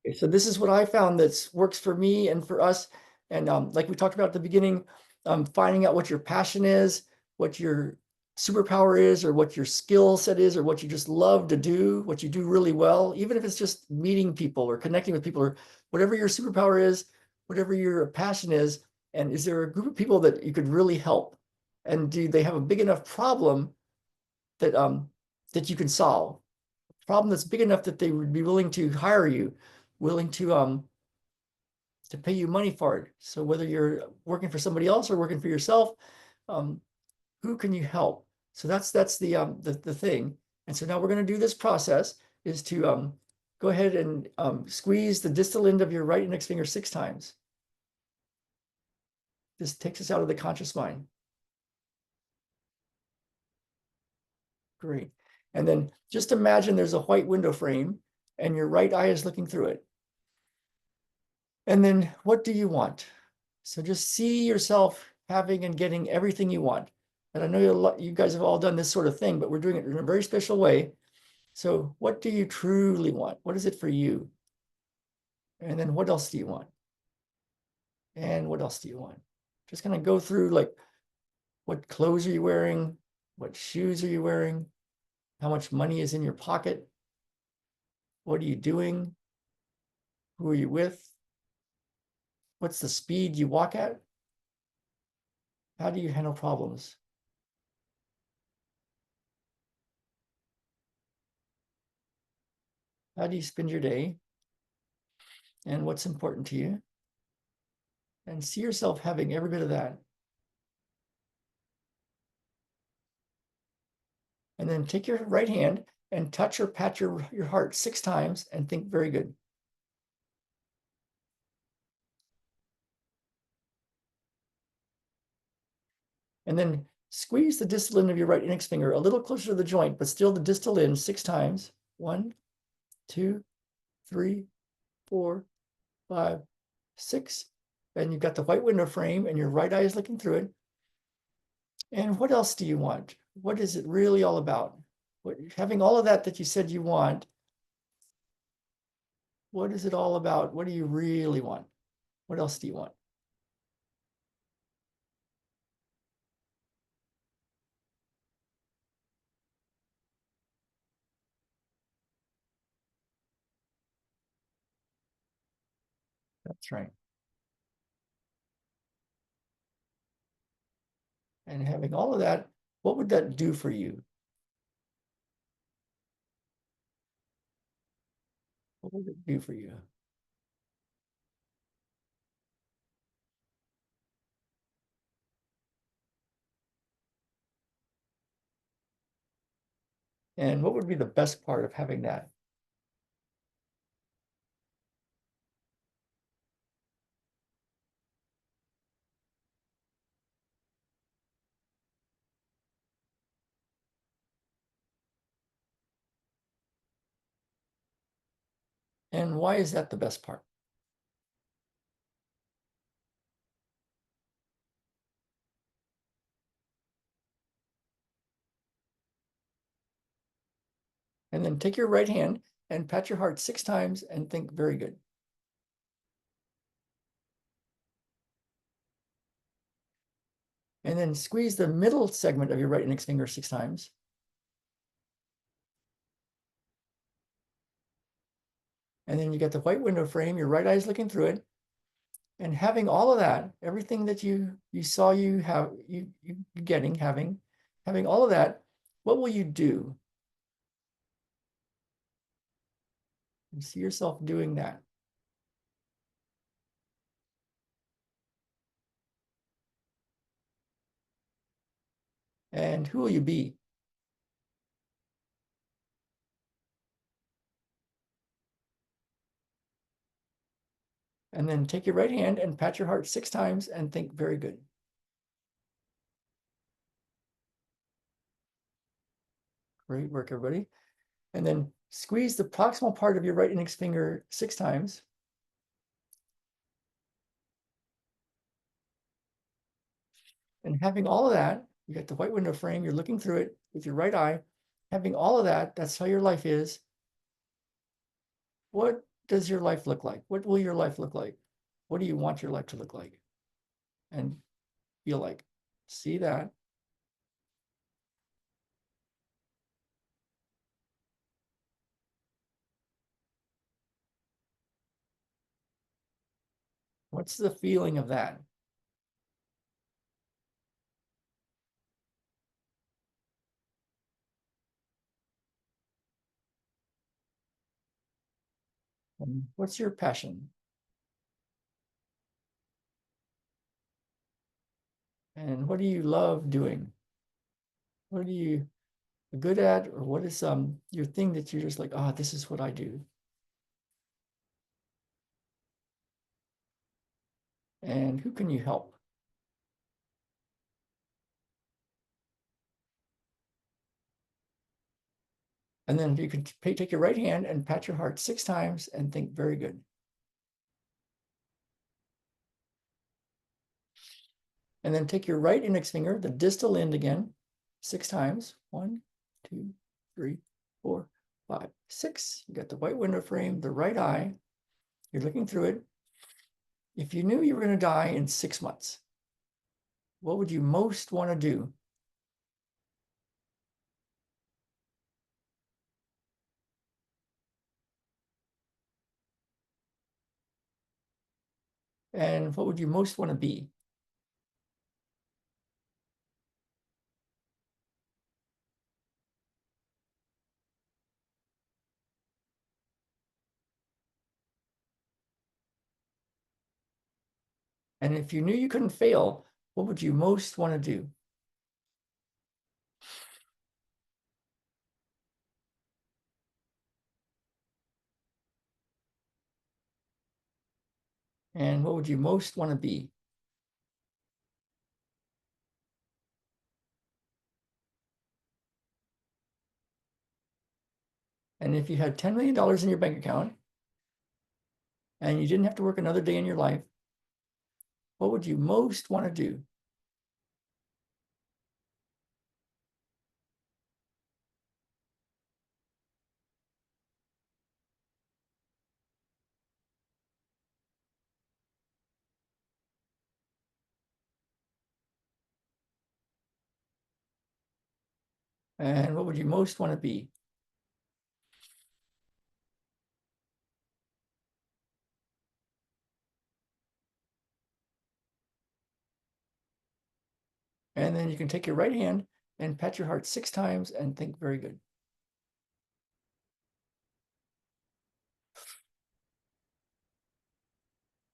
Okay, so this is what I found that works for me and for us. And like we talked about at the beginning, finding out what your passion is, what your superpower is, or what your skill set is, or what you just love to do, what you do really well, even if it's just meeting people or connecting with people, or whatever your superpower is, whatever your passion is. And is there a group of people that you could really help? And do they have a big enough problem that that you can solve? Problem that's big enough that they would be willing to hire you, willing to pay you money for it. So whether you're working for somebody else or working for yourself, um, who can you help? So that's the thing. And so now we're going to do this process is to go ahead and squeeze the distal end of your right index finger 6 times. This takes us out of the conscious mind. Great. And then just imagine there's a white window frame and your right eye is looking through it. And then what do you want? So just see yourself having and getting everything you want. And I know you guys have all done this sort of thing, but we're doing it in a very special way. So what do you truly want? What is it for you? And then what else do you want? And what else do you want? Just kind of go through like, what clothes are you wearing? What shoes are you wearing? How much money is in your pocket? What are you doing? Who are you with? What's the speed you walk at? How do you handle problems? How do you spend your day? And what's important to you? And see yourself having every bit of that. And then take your right hand and touch or pat your heart 6 times and think very good. And then squeeze the distal end of your right index finger a little closer to the joint, but still the distal end 6 times. 1, 2, 3, 4, 5, 6. And you've got the white window frame and your right eye is looking through it. And what else do you want? What is it really all about? Having all of that you said you want, what is it all about? What do you really want? What else do you want? That's right. And having all of that, what would that do for you? What would it do for you? And what would be the best part of having that? And why is that the best part? And then take your right hand and pat your heart 6 times and think very good. And then squeeze the middle segment of your right index finger 6 times. And then you get the white window frame, your right eye is looking through it. And having all of that, everything that you saw you have, you getting, having all of that, what will you do? You see yourself doing that. And who will you be? And then take your right hand and pat your heart 6 times and think very good. Great work, everybody. And then squeeze the proximal part of your right index finger 6 times. And having all of that, you got the white window frame, you're looking through it with your right eye. Having all of that, that's how your life is. What does your life look like? What will your life look like? What do you want your life to look like? And feel like, see that. What's the feeling of that? And what's your passion? And what do you love doing? What are you good at? Or what is your thing that you're just like, ah, this is what I do? And who can you help? And then you can take your right hand and pat your heart 6 times and think, very good. And then take your right index finger, the distal end again, 6 times. 1, 2, 3, 4, 5, 6. You got the white window frame, the right eye. You're looking through it. If you knew you were going to die in 6 months, what would you most want to do? And what would you most want to be? And if you knew you couldn't fail, what would you most want to do? And what would you most want to be? And if you had $10 million in your bank account and you didn't have to work another day in your life, what would you most want to do? And what would you most want to be? And then you can take your right hand and pat your heart 6 times and think, very good.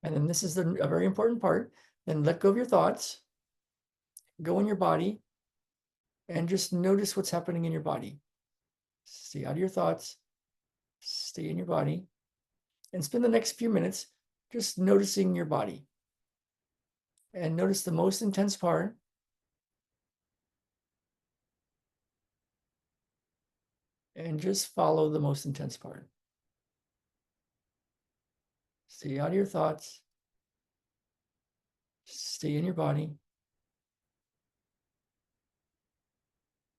And then this is a very important part. Then let go of your thoughts, go in your body, and just notice what's happening in your body. Stay out of your thoughts, stay in your body, and spend the next few minutes just noticing your body. And notice the most intense part. And just follow the most intense part. Stay out of your thoughts. Stay in your body.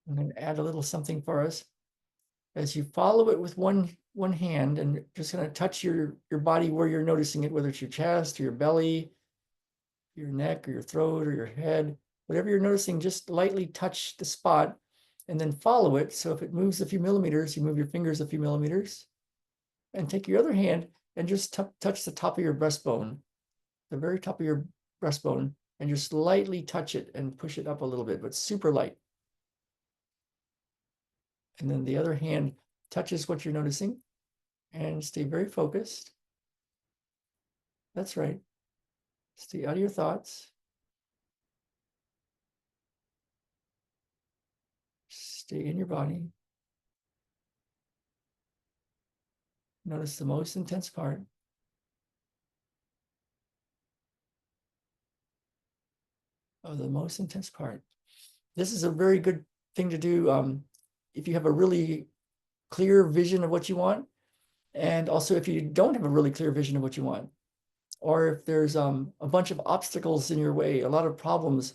I'm going to add a little something for us. As you follow it with one hand and just going to touch your body where you're noticing it, whether it's your chest or your belly, your neck or your throat or your head, whatever you're noticing, just lightly touch the spot and then follow it. So if it moves a few millimeters, you move your fingers a few millimeters and take your other hand and just touch the top of your breastbone, the very top of your breastbone, and just lightly touch it and push it up a little bit, but super light. And then the other hand touches what you're noticing and stay very focused. That's right. Stay out of your thoughts. Stay in your body. Notice the most intense part. Of the most intense part. This is a very good thing to do if you have a really clear vision of what you want, and also if you don't have a really clear vision of what you want, or if there's a bunch of obstacles in your way, a lot of problems,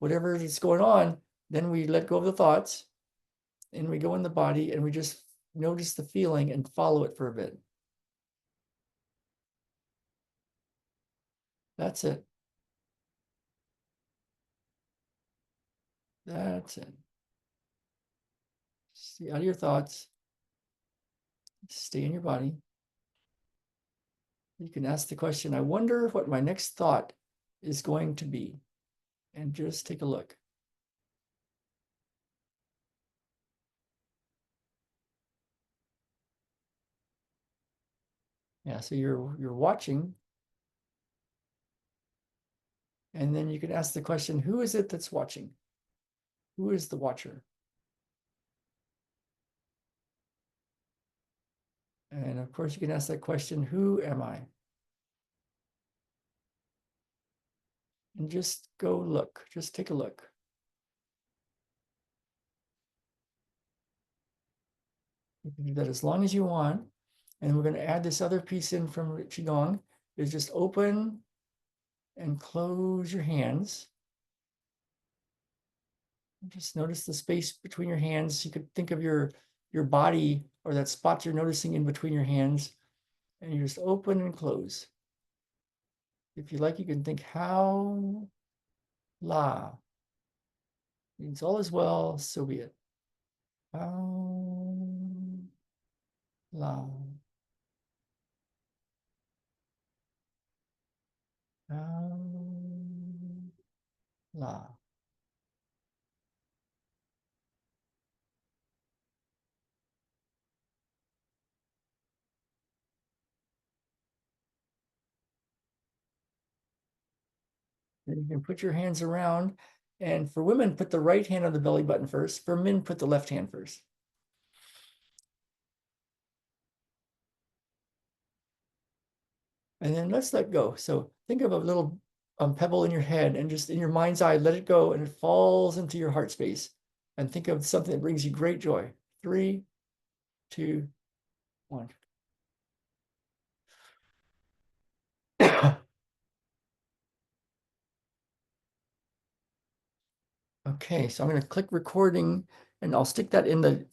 whatever is going on, then we let go of the thoughts and we go in the body and we just notice the feeling and follow it for a bit. That's it. That's it. Stay out of your thoughts. Stay in your body. You can ask the question, I wonder what my next thought is going to be. And just take a look. Yeah, so you're watching. And then you can ask the question, who is it that's watching? Who is the watcher? And of course, you can ask that question, who am I? And just go look, just take a look. You can do that as long as you want. And we're going to add this other piece in from Qigong, is just open and close your hands. Just notice the space between your hands. You could think of your body or that spot you're noticing in between your hands, and you just open and close. If you like, you can think how la means all is well, so be it. How la. How la. Then you can put your hands around. And for women, put the right hand on the belly button first. For men, put the left hand first. And then let's let go. So think of a little pebble in your head and just in your mind's eye, let it go and it falls into your heart space. And think of something that brings you great joy. 3, 2, 1. Okay, so I'm going to click recording and I'll stick that in the